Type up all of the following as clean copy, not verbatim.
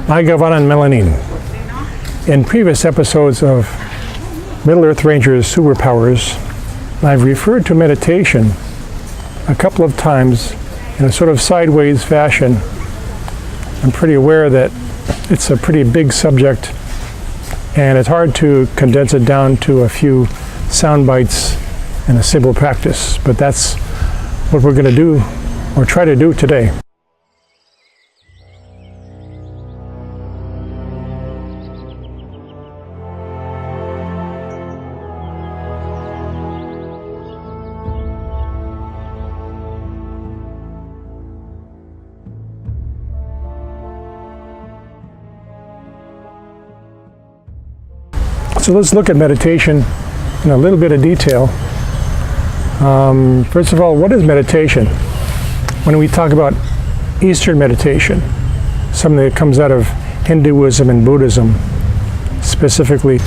and Melanin. In previous episodes of Middle Earth Ranger's Superpowers, I've referred to meditation a couple of times in a sort of sideways fashion. I'm pretty aware that it's a pretty big subject and it's hard to condense it down to a few sound bites in a simple practice, but that's what we're going to do or try to do today. So let's look at meditation in a little bit of detail. First of all, what is meditation? When we talk about Eastern meditation, something that comes out of Hinduism and Buddhism specifically,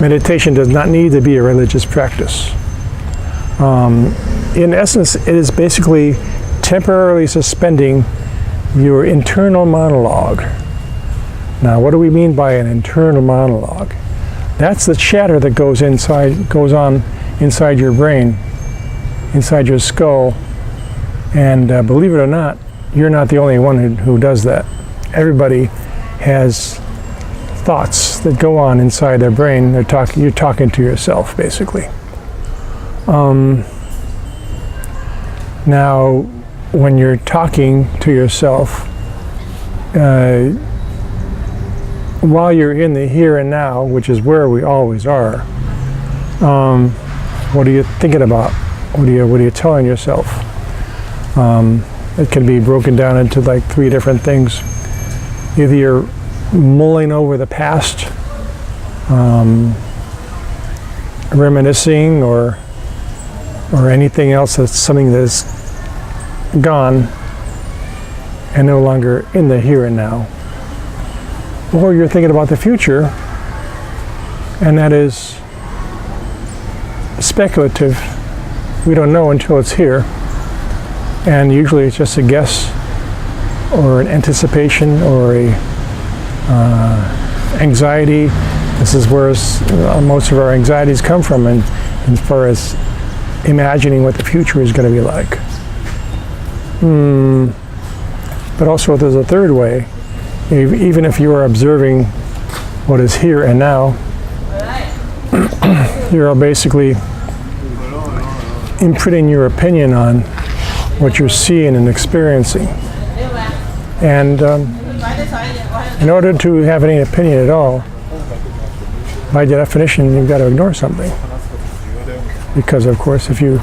meditation does not need to be a religious practice. In essence, it is basically temporarily suspending your internal monologue. Now, what do we mean by an internal monologue? That's the chatter that goes on inside your brain, inside your skull, and believe it or not, you're not the only one who does that. Everybody has thoughts that go on inside their brain. You're talking to yourself, basically. Now, when you're talking to yourself, while you're in the here and now, which is where we always are, what are you thinking about? What are you telling yourself? It can be broken down into like 3 different things. Either you're mulling over the past, reminiscing, or anything else that's something that's gone and no longer in the here and now. Or you're thinking about the future, and that is speculative. We don't know until it's here, and usually it's just a guess or an anticipation or a anxiety. This is where most of our anxieties come from, and as far as imagining what the future is going to be like. But also there's a third way. Even if you are observing what is here and now, you're basically imprinting your opinion on what you're seeing and experiencing. And in order to have any opinion at all, by definition, you've got to ignore something. Because, of course, if you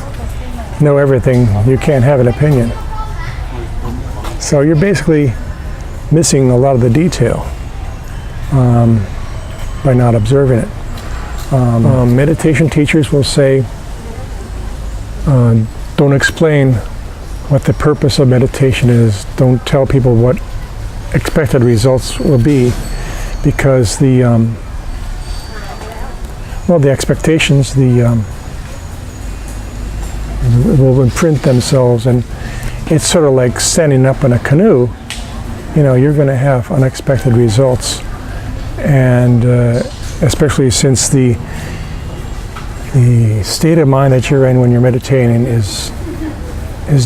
know everything, you can't have an opinion. So you're basically missing a lot of the detail by not observing it. Meditation teachers will say, don't explain what the purpose of meditation is. Don't tell people what expected results will be, because the expectations will imprint themselves, and it's sort of like standing up in a canoe. You know, you're going to have unexpected results, and especially since the state of mind that you're in when you're meditating is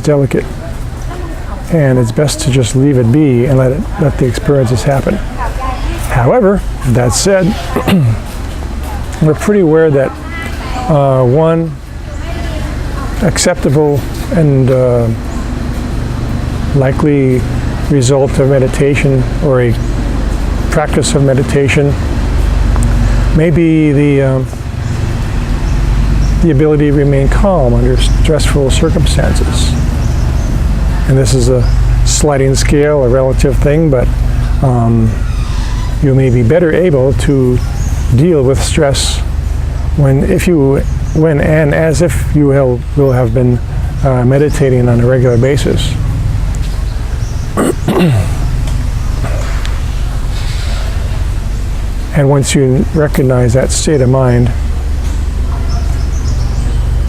delicate, and it's best to just leave it be and let the experiences happen. However, that said, we're pretty aware that one acceptable and likely result of meditation, or a practice of meditation, may be the ability to remain calm under stressful circumstances. And this is a sliding scale, a relative thing, but you may be better able to deal with stress when and as if you will have been meditating on a regular basis. And once you recognize that state of mind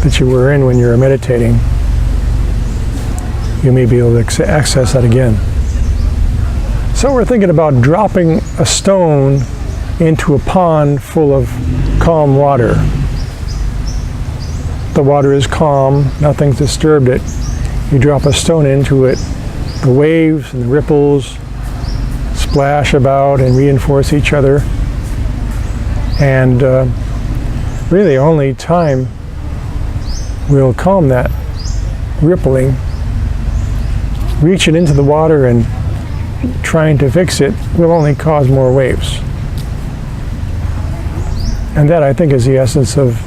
that you were in when you were meditating, you may be able to access that again. So we're thinking about dropping a stone into a pond full of calm water. The water is calm, nothing's disturbed it. You drop a stone into it, the waves and the ripples splash about and reinforce each other. And really only time will calm that rippling. Reaching into the water and trying to fix it will only cause more waves. And that, I think, is the essence of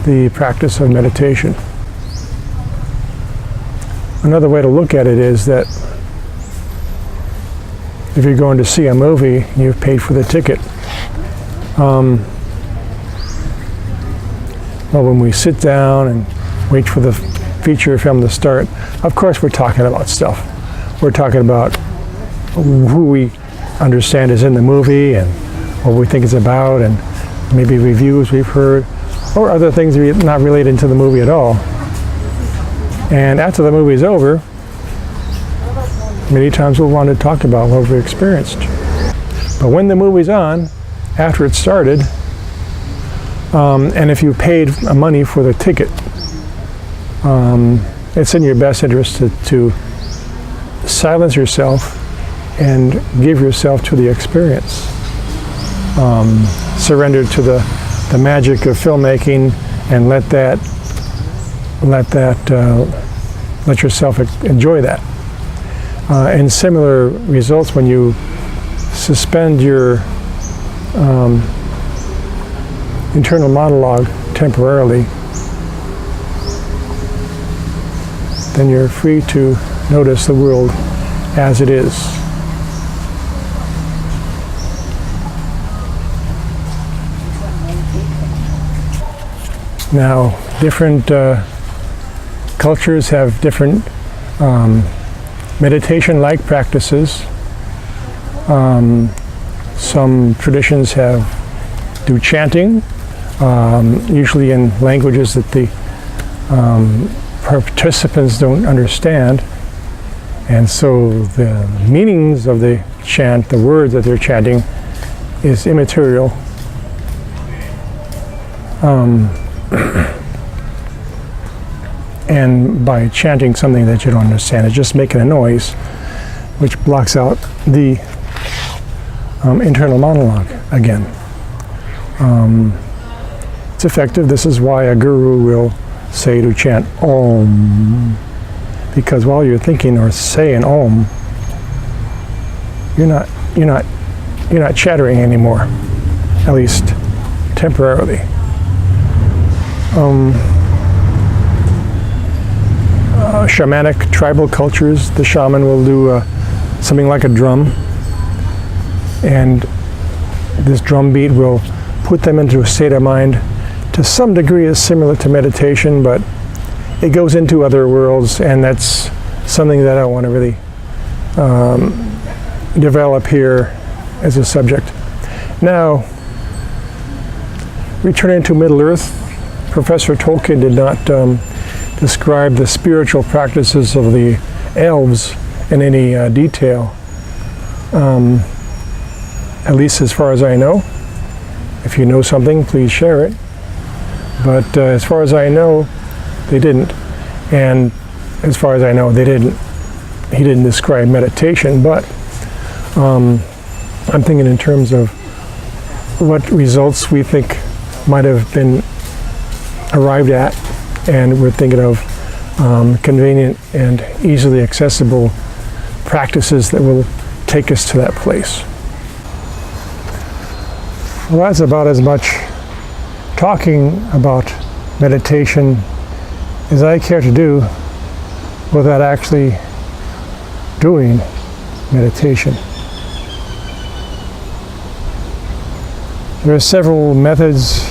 the practice of meditation. Another way to look at it is that if you're going to see a movie, you've paid for the ticket. Well, when we sit down and wait for the feature film to start, of course we're talking about stuff. We're talking about who we understand is in the movie and what we think it's about, and maybe reviews we've heard, or other things not related to the movie at all. And after the movie's over, many times we'll want to talk about what we experienced. But when the movie's on, after it started, and if you paid money for the ticket, it's in your best interest to silence yourself and give yourself to the experience. Surrender to the magic of filmmaking and let yourself enjoy that. And similar results when you suspend your internal monologue temporarily, then you're free to notice the world as it is. Now, different cultures have different meditation-like practices. Some traditions do chanting, usually in languages that the participants don't understand, and so the meanings of the chant, the words that they're chanting, is immaterial. And by chanting something that you don't understand, it's just making a noise, which blocks out the internal monologue again. It's effective. This is why a guru will say to chant Om, because while you're thinking or saying Om, you're not chattering anymore, at least temporarily. Shamanic tribal cultures, the shaman will do something like a drum, and this drum beat will put them into a state of mind to some degree is similar to meditation, but it goes into other worlds, and that's something that I want to really develop here as a subject. Now, returning to Middle Earth, Professor Tolkien did not describe the spiritual practices of the elves in any detail, at least as far as I know. If you know something, please share it. But as far as I know, they didn't. And as far as I know, he didn't describe meditation, but I'm thinking in terms of what results we think might have been arrived at, and we're thinking of convenient and easily accessible practices that will take us to that place. Well, that's about as much talking about meditation as I care to do without actually doing meditation. There are several methods,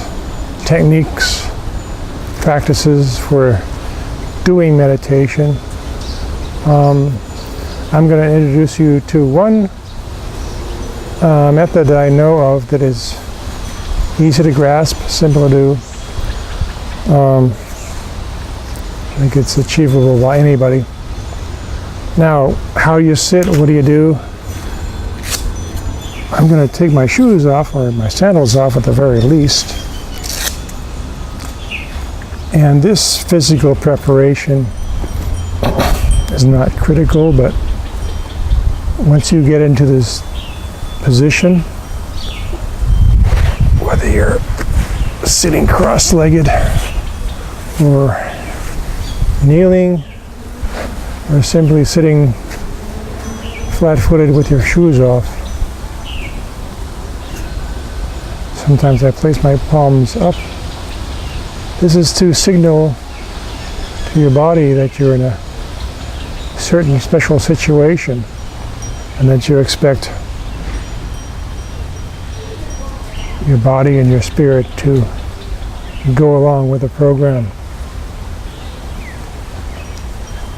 techniques, practices for doing meditation. I'm going to introduce you to one method that I know of that is easy to grasp, simple to do. I think it's achievable by anybody. Now, how you sit, what do you do? I'm going to take my shoes off, or my sandals off at the very least. And this physical preparation is not critical, but once you get into this position, whether you're sitting cross-legged or kneeling or simply sitting flat-footed with your shoes off, sometimes I place my palms up. This is to signal to your body that you're in a certain special situation and that you expect your body and your spirit to go along with the program.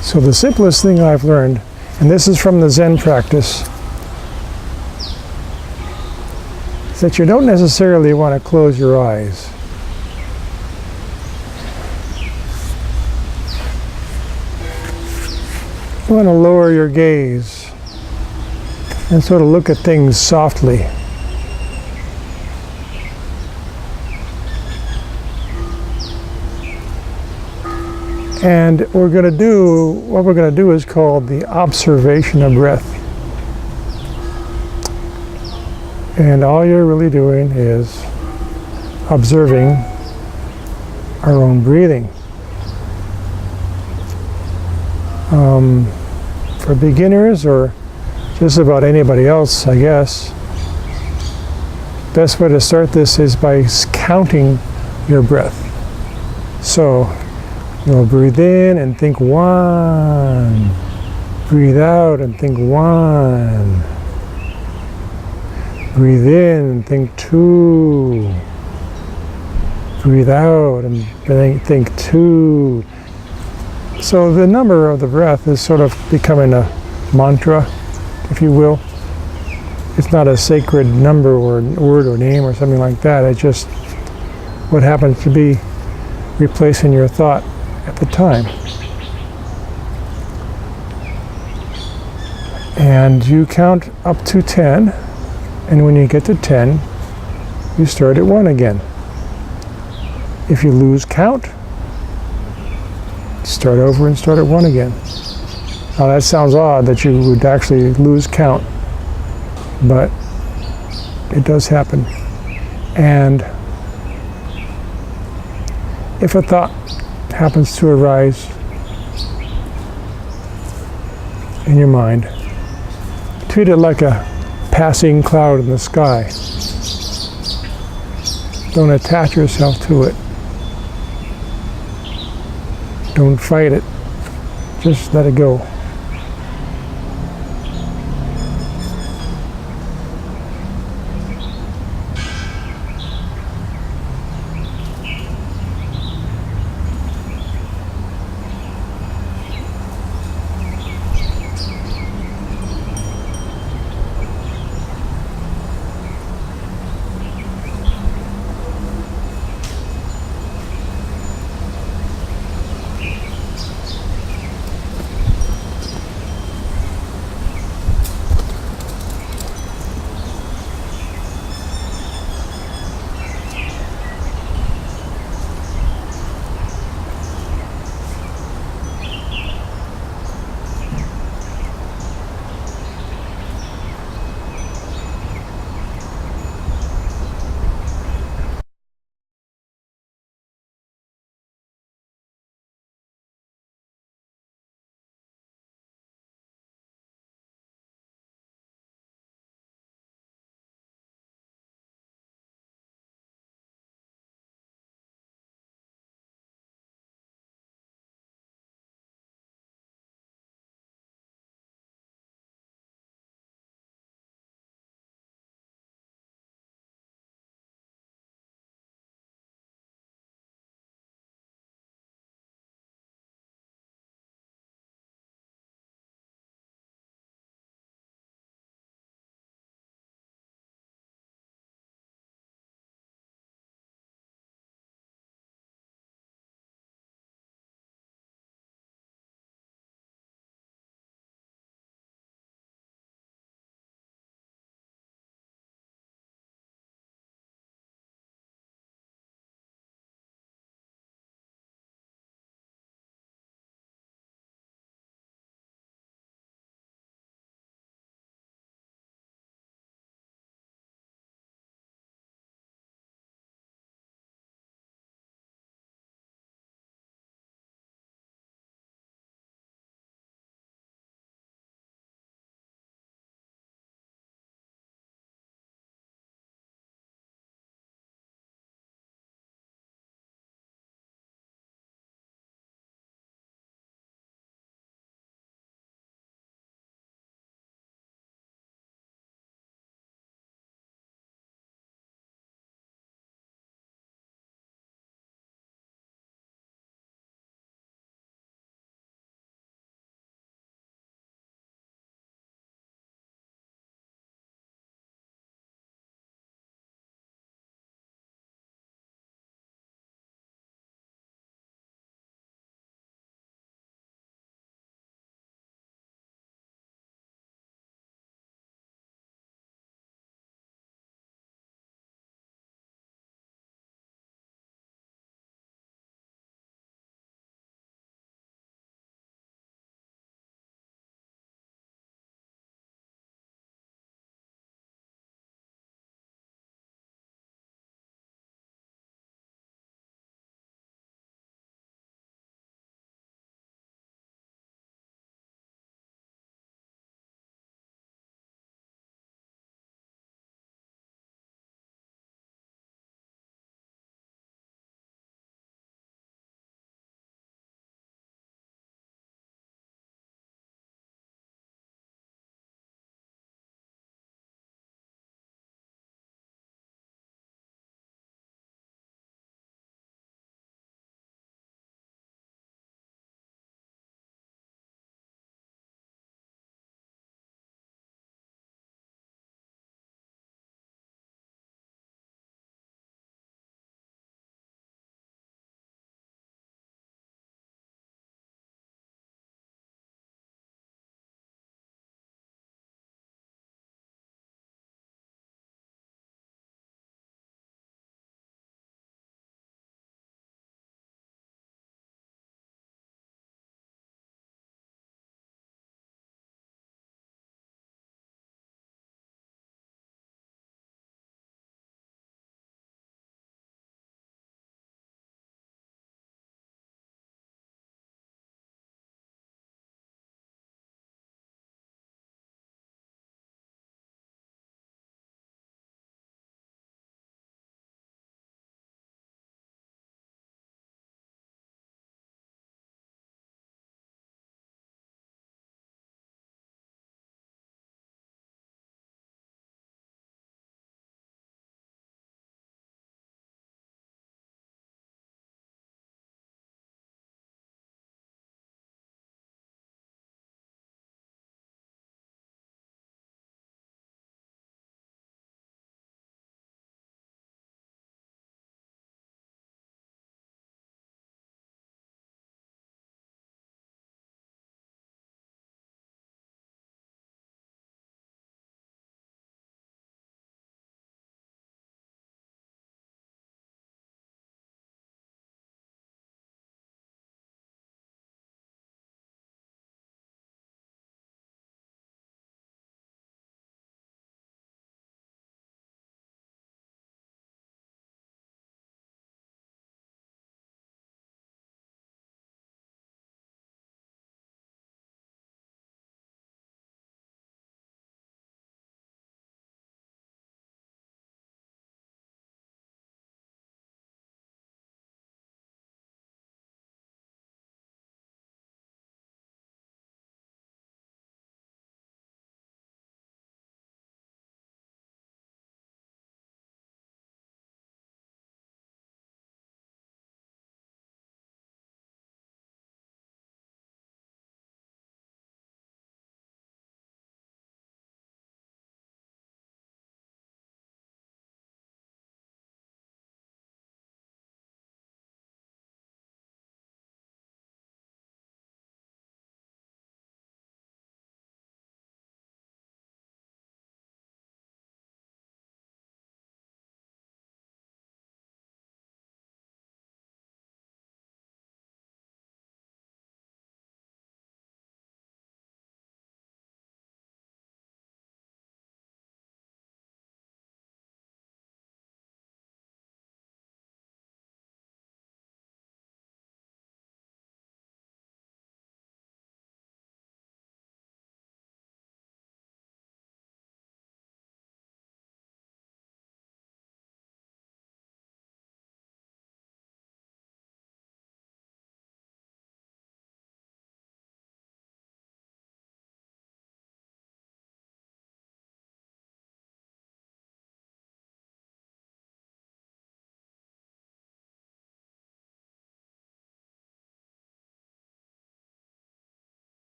So the simplest thing I've learned, and this is from the Zen practice, is that you don't necessarily want to close your eyes. You want to lower your gaze and sort of look at things softly. And what we're going to do is called the observation of breath. And all you're really doing is observing our own breathing. For beginners, or just about anybody else, I guess, best way to start this is by counting your breath. So you'll breathe in and think 1. Breathe out and think 1. Breathe in and think 2. Breathe out and think 2. So the number of the breath is sort of becoming a mantra, if you will. It's not a sacred number or word or name or something like that. It's just what happens to be replacing your thought at the time. And you count up to 10, and when you get to 10, you start at 1 again. If you lose count, start over and start at 1 again. Now that sounds odd that you would actually lose count, but it does happen. And if a thought happens to arise in your mind, treat it like a passing cloud in the sky. Don't attach yourself to it. Don't fight it. Just let it go.